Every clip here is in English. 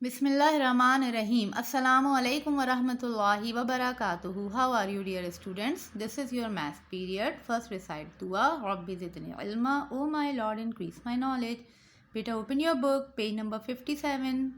Bismillahirrahmanirrahim. Assalamu alaikum wa rahmatullahi wa barakatuhu. How are you, dear students? This is your math period. First recite dua. Rabbi zidni ilma. Oh my Lord, increase my knowledge. Beta, open your book, page number 57.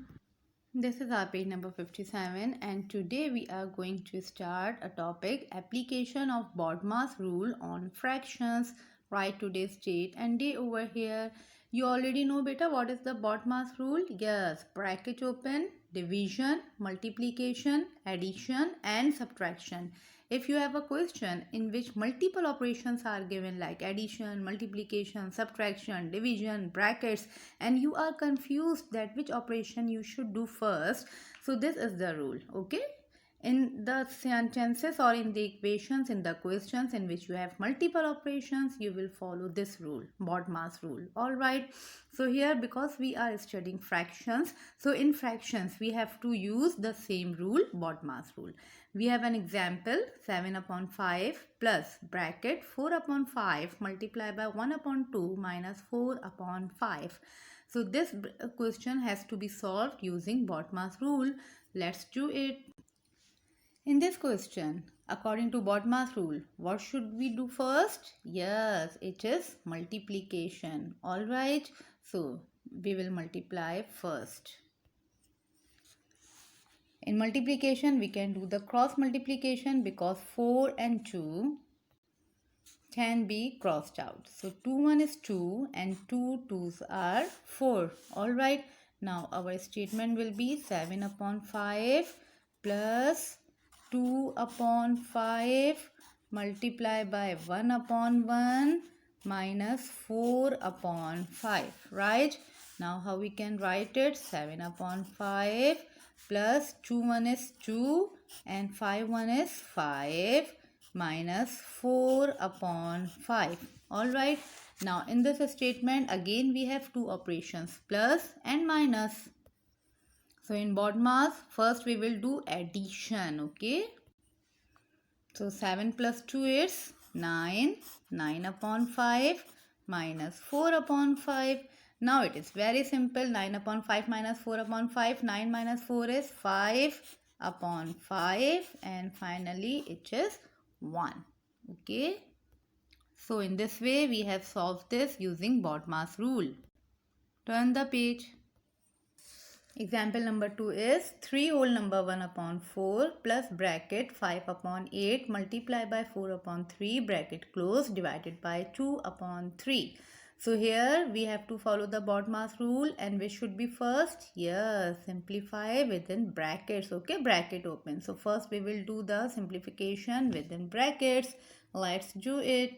This is our page number 57, and today we are going to start a topic, application of BODMAS rule on fractions. Write today's date and day over here. You already know beta what is the BODMAS rule? Yes, bracket open, division, multiplication, addition and subtraction. If you have a question in which multiple operations are given like addition, multiplication, subtraction, division, brackets, and you are confused that which operation you should do first, so this is the rule. Okay, in the sentences or in the equations in the questions in which you have multiple operations, you will follow this rule, BODMAS rule. All right, so here because we are studying fractions, so in fractions we have to use the same rule, BODMAS rule. We have an example, 7 upon 5 plus bracket 4 upon 5 multiplied by 1 upon 2 minus 4 upon 5. So this question has to be solved using BODMAS rule. Let's do it. In this question, according to BODMAS rule, what should we do first? Yes, it is multiplication. Alright, so we will multiply first. In multiplication, we can do the cross multiplication because 4 and 2 can be crossed out. So 2 1 is 2 and 2 2s are 4. Alright, now our statement will be 7 upon 5 plus 2 upon 5 multiplied by 1 upon 1 minus 4 upon 5. Right, now how we can write it? 7 upon 5 plus 2 1 is 2 and 5 1 is 5 minus 4 upon 5. Alright, now in this statement again we have two operations, plus and minus. So in BODMAS first we will do addition. Okay, so 7 plus 2 is 9, 9 upon 5 minus 4 upon 5. Now it is very simple, 9 upon 5 minus 4 upon 5, 9 minus 4 is 5 upon 5, and finally it is 1. Okay, so in this way we have solved this using BODMAS rule. Turn the page. Example number 2 is 3 whole number 1 upon 4 plus bracket 5 upon 8 multiplied by 4 upon 3 bracket close divided by 2 upon 3. So here we have to follow the BODMAS rule, and which should be first? Yes, simplify within brackets. Okay, bracket open. So first we will do the simplification within brackets. Let's do it.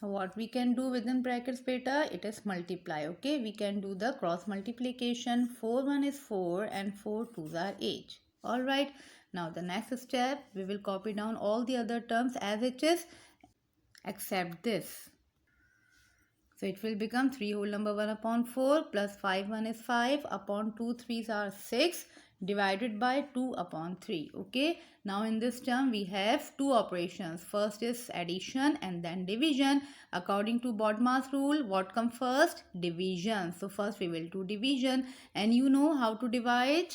What we can do within brackets beta? It is multiply. Okay, we can do the cross multiplication. 4 1 is 4 and 4 2s are 8. Alright, now the next step, we will copy down all the other terms as it is except this. So it will become 3 whole number 1 upon 4 plus 5 1 is 5 upon 2 3s are 6 divided by 2 upon 3. Okay, now in this term we have two operations. First is addition and then division. According to BODMAS rule, what comes first? Division. So first we will do division, and you know how to divide?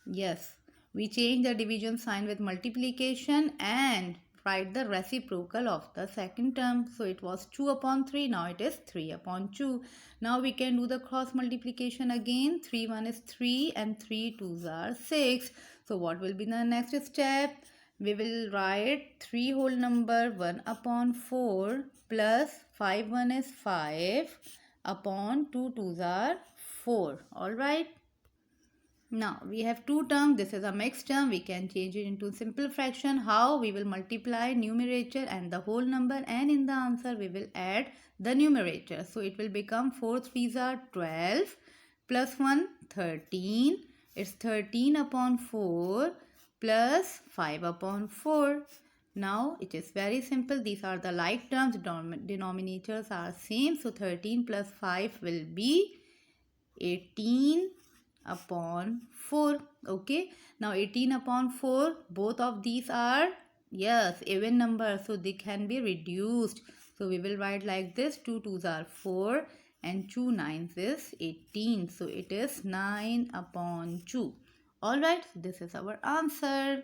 Yes, we change the division sign with multiplication and write the reciprocal of the second term. So it was 2 upon 3, now it is 3 upon 2. Now we can do the cross multiplication again. 3 1 is 3 and 3 2s are 6. So what will be the next step? We will write 3 whole number 1 upon 4 plus 5 1 is 5 upon 2 2s are 4. Alright. Now we have two terms. This is a mixed term. We can change it into simple fraction. How? We will multiply numerator and the whole number, and in the answer we will add the numerator. So it will become 4 3s are 12 plus 1 13. It's 13 upon 4 plus 5 upon 4. Now it is very simple. These are the like terms. Denominators are same. So 13 plus 5 will be 18 upon 4. Okay, now 18 upon 4, both of these are, yes, even numbers, so they can be reduced. So we will write like this: 2 2s are 4 and 2 nines is 18. So it is 9 upon 2. Alright, this is our answer.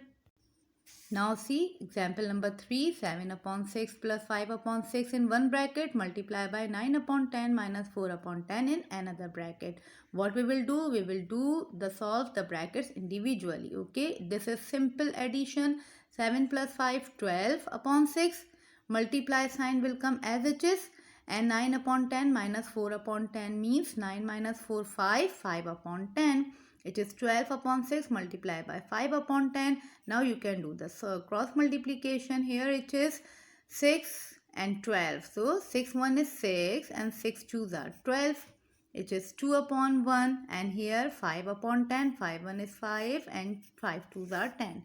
Now see example number 3, 7 upon 6 plus 5 upon 6 in one bracket multiply by 9 upon 10 minus 4 upon 10 in another bracket. What we will do the solve the brackets individually. Okay, this is simple addition. 7 plus 5, 12 upon 6. Multiply sign will come as it is, and 9 upon 10 minus 4 upon 10 means 9 minus 4, 5, 5 upon 10. It is 12 upon 6 multiplied by 5 upon 10. Now you can do the cross multiplication. Here it is 6 and 12. So 6 1 is 6 and 6 2s are 12. It is 2 upon 1, and here 5 upon 10. 5 1 is 5 and 5 2s are 10.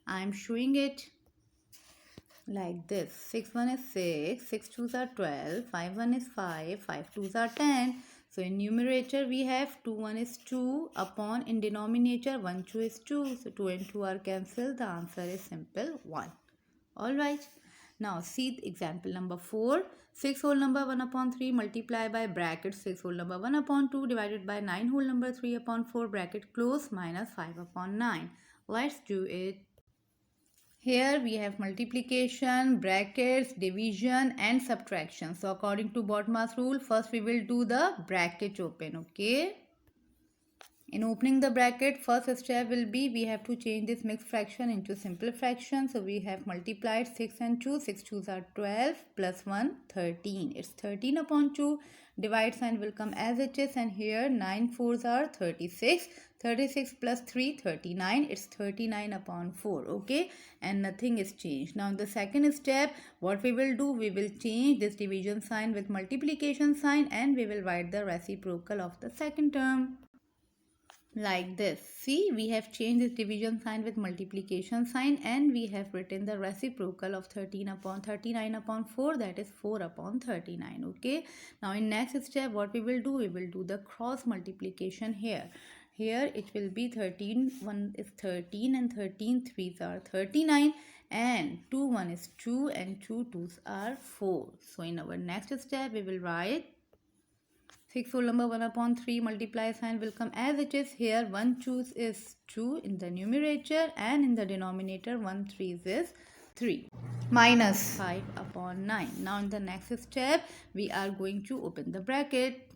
I am showing it like this. 6 1 is 6, 6 2s are 12, 5 1 is 5, 5 2s are 10. So in numerator we have 2 1 is 2 upon, in denominator 1 2 is 2. So 2 and 2 are cancelled. The answer is simple 1. Alright. Now see example number 4. 6 whole number 1 upon 3 multiply by bracket 6 whole number 1 upon 2 divided by 9 whole number 3 upon 4 bracket close minus 5 upon 9. Let's do it. Here we have multiplication, brackets, division and subtraction. So according to BODMAS rule, first we will do the bracket open. Okay. In opening the bracket, first step will be we have to change this mixed fraction into simple fraction. So we have multiplied 6 and 2. 6 2s are 12 plus 1 13. It's 13 upon 2. Divide sign will come as it is, and here 9 4s are 36. 36 plus 3 39. It's 39 upon 4. Okay, and nothing is changed. Now in the second step, what we will do, we will change this division sign with multiplication sign, and we will write the reciprocal of the second term like this. See, we have changed this division sign with multiplication sign, and we have written the reciprocal of 13 upon 39 upon 4, that is 4 upon 39. Okay, now in next step what we will do, we will do the cross multiplication here. Here it will be 13 1 is 13 and 13 3s are 39, and 2 1 is 2 and 2 2s are 4. So in our next step we will write 6 whole number 1 upon 3 multiply sign will come as it is. Here 1 choose is 2 in the numerator, and in the denominator 1 3 is 3 minus 5 upon 9. Now in the next step we are going to open the bracket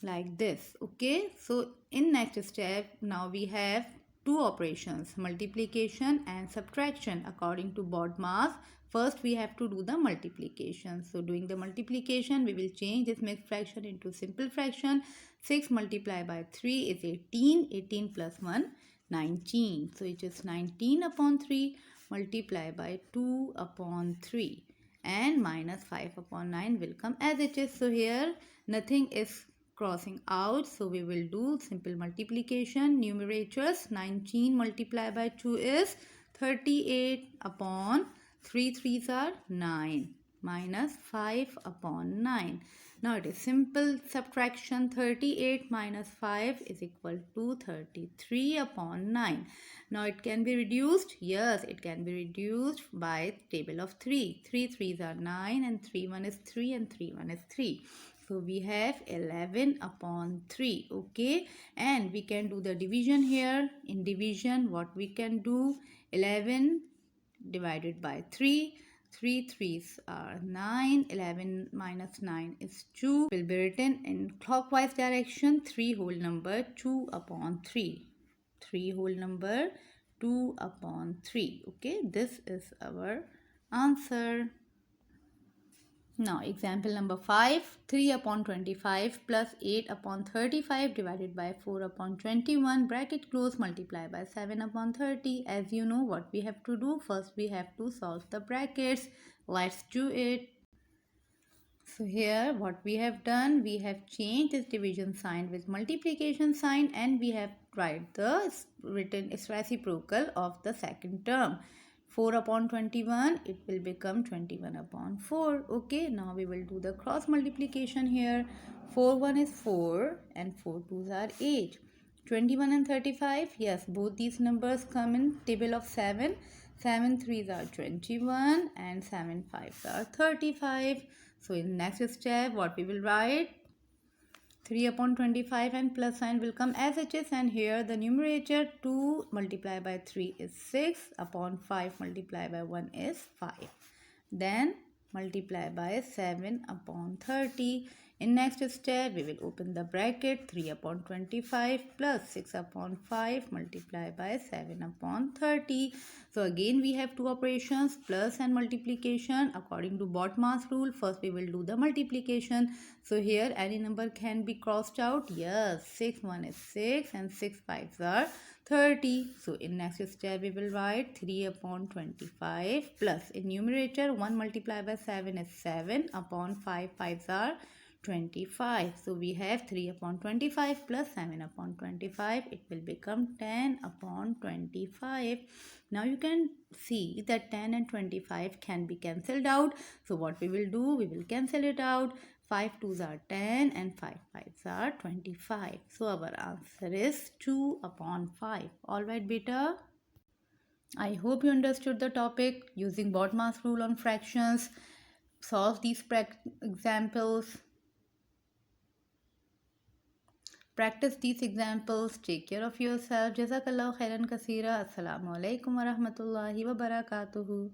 like this. Okay, so in next step now we have two operations, multiplication and subtraction according to BODMAS. First we have to do the multiplication. So doing the multiplication, we will change this mixed fraction into simple fraction. 6 multiplied by 3 is 18. 18 plus 1 19. So it is 19 upon 3 multiplied by 2 upon 3, and minus 5 upon 9 will come as it is. So here nothing is crossing out, so we will do simple multiplication. Numerators 19 multiplied by 2 is 38 upon 3 3s are 9 minus 5 upon 9. Now it is simple subtraction. 38 minus 5 is equal to 33 upon 9. Now it can be reduced. Yes, it can be reduced by table of 3. 3 3s are 9 and 3 1 is 3 and 3 1 is 3. So we have 11 upon 3. Okay, and we can do the division here. In division what we can do, 11 divided by 3. 3 3s are 9. 11 minus 9 is 2. Will be written in clockwise direction. 3 whole number 2 upon 3. 3 whole number 2 upon 3. Okay, this is our answer. Now example number 5. 3 upon 25 plus 8 upon 35 divided by 4 upon 21 bracket close multiply by 7 upon 30. As you know what we have to do, first we have to solve the brackets. Let's do it. So here what we have done, we have changed this division sign with multiplication sign, and we have write the written reciprocal of the second term. 4 upon 21, it will become 21 upon 4. Okay, now we will do the cross multiplication here. 4 1 is 4 and 4 2s are 8. 21 and 35, yes, both these numbers come in table of 7. 7 3s are 21 and 7 5s are 35. So in next step what we will write, 3 upon 25 and plus sign will come as it is, and here the numerator 2 multiplied by 3 is 6 upon 5 multiplied by 1 is 5. Then multiply by 7 upon 30. In next step we will open the bracket 3 upon 25 plus 6 upon 5 multiply by 7 upon 30. So again we have two operations, plus and multiplication. According to BODMAS rule, first we will do the multiplication. So here any number can be crossed out. Yes, 6 1 is 6 and 6 5s are 30. So in next step we will write 3 upon 25 plus in numerator 1 multiplied by 7 is 7 upon 5 5s are 25. So we have 3 upon 25 plus 7 upon 25. It will become 10 upon 25. Now you can see that 10 and 25 can be cancelled out. So what we will do, we will cancel it out. 5 2s are 10 and 5 5s are 25. So our answer is 2 upon 5. Alright beta. I hope you understood the topic. Using BODMAS rule on fractions, solve these examples. Practice these examples. Take care of yourself. Jazakallahu khairan kaseera. Assalamu alaikum wa rahmatullahi wa barakatuhu.